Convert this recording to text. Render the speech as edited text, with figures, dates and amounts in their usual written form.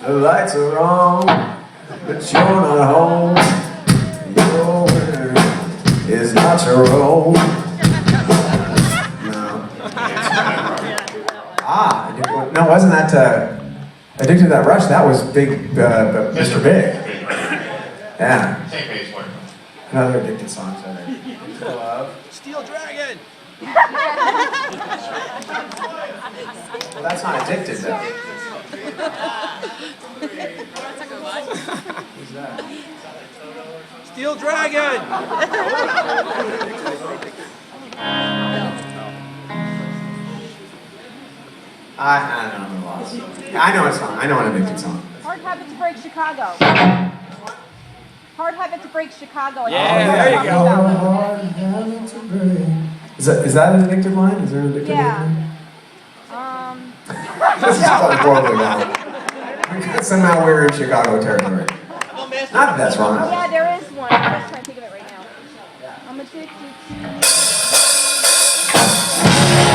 The lights are on, but you're not home. Your winner is not your own. No. No, wasn't that Addicted to That Rush? That was Big, Mr. Big. Yeah. Same page one. Another addicted song, so there. Love. Steel Dragon! Well, that's not addicted, though. Who's that? Steel Dragon! I don't know. I'm lost. I know a song. I know an addicted song. Hard Habit to Break Chicago. Hard Habit to Break Chicago. Yeah, there you go. Is that an addicted line? Is there an addicted Yeah. line? This is going horribly wrong. Somehow we're in Chicago territory. Not that that's wrong. Oh yeah, there is one. I'm just trying to think of it right now. I'm addicted to